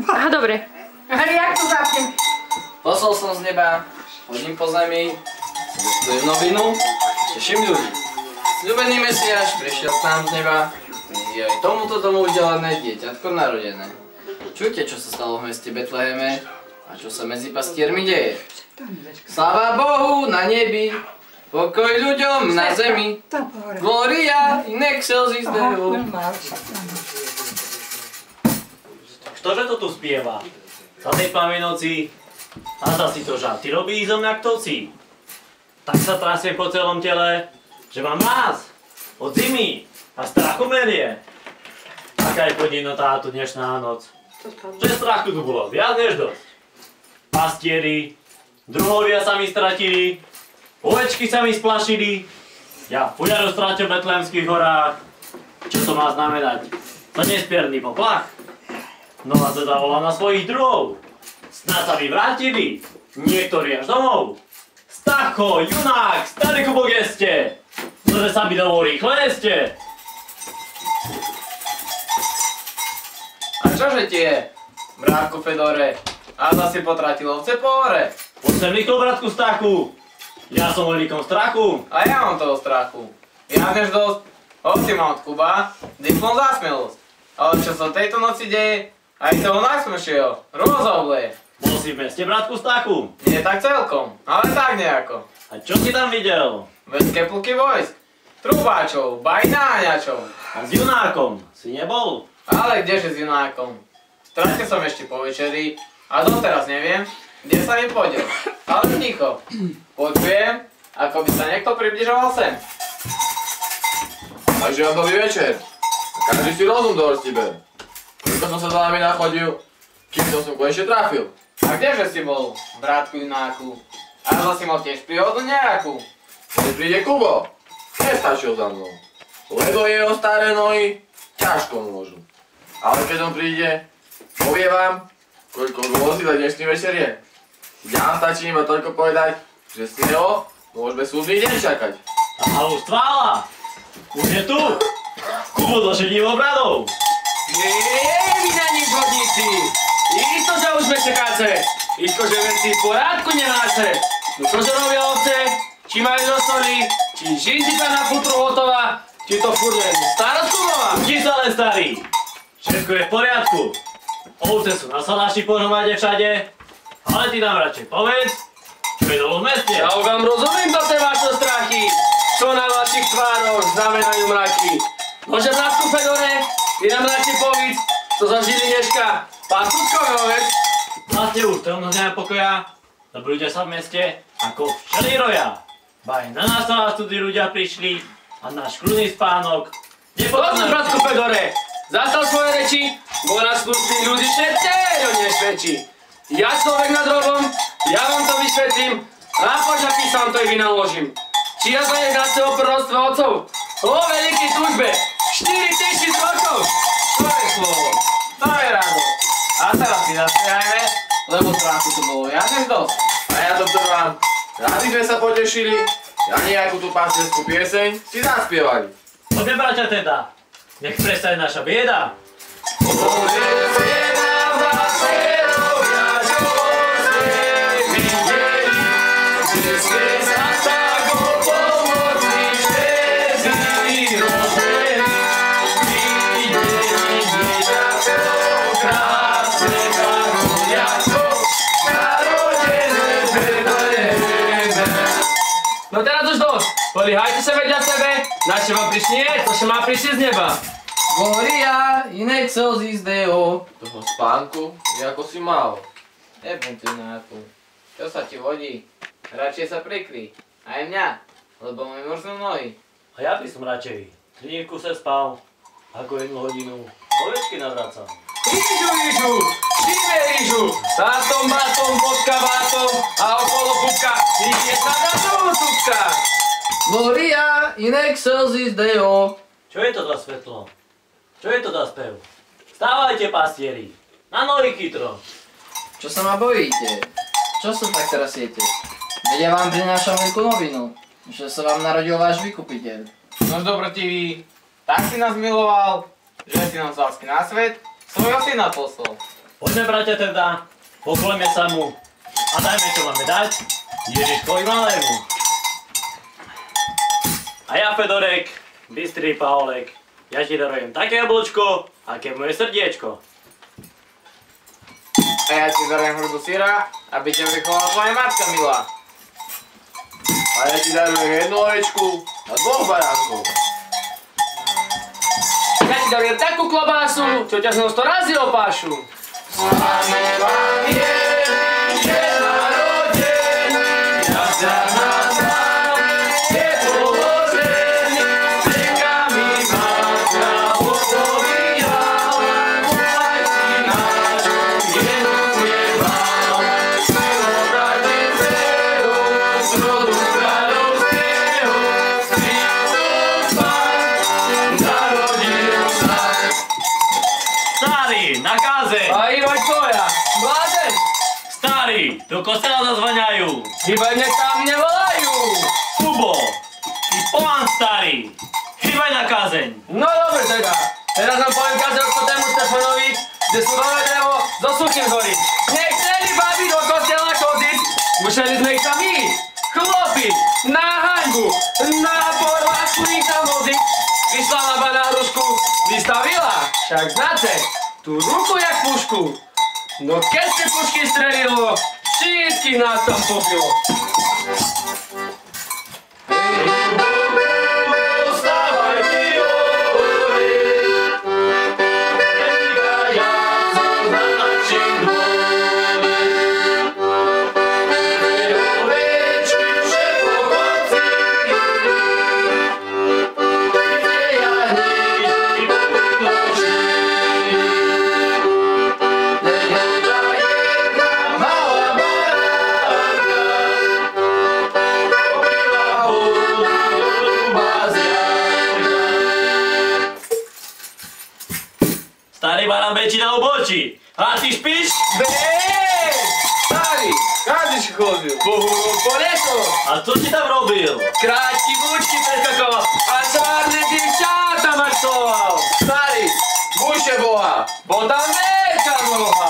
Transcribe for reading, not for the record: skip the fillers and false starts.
Aha, dobre. Ale jak to zapnem? Poslal som z neba, hodím po zemi, sledujem novinu, teším ľudí. Sľubený Mesiáš prišiel k nám z neba, je aj tomuto domu udelené dieťatko narodené. Čujte, čo sa stalo v meste Betleheme a čo sa medzi pastiermi deje. Sláva Bohu na nebi, pokoj ľuďom na zemi, Gloria in excelsis Deo. Ktože to tu spieva? Za tej Vianoci a zasi to žarty robí zo mňa ktoci. Tak sa trasiem po celom tele, že mám mráz od zimy a strachu melie. Taká je podivná táto dnešná noc, že strachu tu bolo viac než dosť. Pastieri, druhovia sa mi stratili, ovečky sa mi splašili, ja fujaru strátil v Betlehemských horách. Čo to má znamenať? To nespierný poplach? No a teda volám na svojich druhov. Snad sa mi vrátili, niektorí až domov. Stacho, junák, starý kubok jeste, že sa mi dovolí rýchle jeste. A čože ti je, bráku Fedore? A zasi potratil ovce po hore. Poď sem rýchlo, bratku Stachu. Ja som holíkom strachu. A ja mám toho strachu. Ja než dosť. Hoci mám od Kuba diplom za smelosť. Ale čo sa tejto noci deje, aj toho najsmešieho, rozobleje. Bol si v meste, bratku Stachu? Nie tak celkom, ale tak nejako. A čo si tam videl? Veľké pluky vojsk, trubáčov, bajnáňačov. A s junákom si nebol? Ale kdeže s junákom? Stratil som ešte po večeri a doteraz neviem, kde sa mi podiel. Ale ticho, počujem, ako by sa niekto približoval sem. Takže vám dobrý večer. Každý si rozum do hrsti ber. Preto som sa za nami nachodil, kým som konečne trafil. A kdeže si bol, bratku junáku? A zase mal tiež príhodu nejakú? Keď príde Kubo, nestačil za mnou. Lebo jeho staré nohy ťažko môžu. Ale keď on príde, povie vám, koľko rôzí za dnešný večer je. Ja stačí iba toľko povedať, že z neho môžeme súdny deň čakať. A už tvála! Už je tu! Kubo so šedivou bradou! Vy na nich hodníci! Isto sa už čakáte! Isko, že veci v porádku nemáte! No čože robia ovce? Či majú do soli? Či žinčika na futru hotová? Či to furt len starostku nová? Ti sa len starý! Všetko je v poriadku. Ovce sú na saláši pohromade všade, ale ty nám radšej povedz, čo je dolu v meste. Ja vám rozumiem za tie vaše strachy, čo na vašich tvároch znamenajú mraky. Nože, bratku Fedore, ty nám radšej povedz, co za žili dneška pastúčkové ovec. Vlastne už to mnoho nemá pokoja, lebo ľudia sa v meste ako včely roja. Baj na nás tí ľudia prišli a náš kľudný spánok Poďme, bratku Fedore, zastal svoje reči, bo nás slušných ľudí všetko nešvedčí. Ja človek nad robom, ja vám to vysvetlím, a poď napísam to i vynaložím. Či ja sa nedáte o proroctve otcov? O veľký túžbe, 4000 rokov! To je slovo, to je rado. A teraz si zaspievajme, lebo strachu to bolo viac než dosť. A ja to trvám. Rádi sme sa potešili, a nejakú tú pastierskú pieseň si zaspievali. Poďme, bratia, teda. Nech prestane naša bieda. Bože, bieda v hlase robia, čo sme videli, že ste sa tak pomocní, že si rozberi. Videli dieťatko, krásne parodiatko, narodené v Betleheme. No teraz už dosť, políhajte sa vedľa sebe, naše vám prišnie, to sa má prísť z neba. Gloria in excelsis Deo. Toho spánku je ako si mal. Nebudem tu nejakú. Čo sa ti vodí? Radšej sa prikry. Aj mňa, lebo mi mrznú nohy. A ja by som radšej 3 dní v kuse spal, ako 1 hodinu ovečky navracam. Rížu, žime rížu, tátom, bátom, pod kabátom a okolo pupka, ide sa na dútupka. Gloria in excelsis Deo. Čo je to za svetlo? Čo je to za spev? Vstávajte, pastieri! Na nohy chytro! Čo sa ma bojíte? Čo sa tak trasiete? Veď ja vám prinášam veľkú novinu, že sa vám narodil váš vykupiteľ. No dobrotivý, tak si nás miloval, že si nám z lásky na svet svojho syna poslal. Poďme, bratia, teda, poklonme sa mu a dajme, čo máme dať Ježiškovi malému. A ja, Fedorek, bystrý Paolek, ja ti darujem také jablčko, aké moje srdiečko. A ja ti darujem hrdu syra, aby ťa vychovala tvoja matka milá. A ja ti darujem jednu ovečku a 2 baránkov. Ja ti darujem takú klobásu, čo ťa z 100 razy opášu. Sláme vám Ježiš je naroden, ja sa nazval, je položen, strekami mátka odpovídal, volaj si náš, genuje vám, svojobratný zero, z rodu kráľovského, Kristus Pán, narodil sa. Starý, na kázeň! A Ivaj tvoja, blázen, Starý, do kostela zazvaňajú! iba nech tam nevolajú. Kubo, ty plán starý! Chýbaj na kázeň! No dobre teda, teraz nám poviem každého tému Stefanovi, kde sú nové drevo so suchým zhorí. Nechceli babi do kostela chodiť, museli sme ich tam ísť. Chlopi, na hanbu, na porváčku ich tam voziť. Vyšla laba na hrušku, vystavila, však znáte, tú ruku jak pušku. No keď si pušky strelilo, všetkých nás tam pobilo. Starý barán bečí na obočí! A ty špíš? Starý, každý si chodil. Poneko, A čo si tam robil? krátky bučky prekakoval a čárne divčáta mačoval. Starý, buďte Boha. Bol tam veľká noha.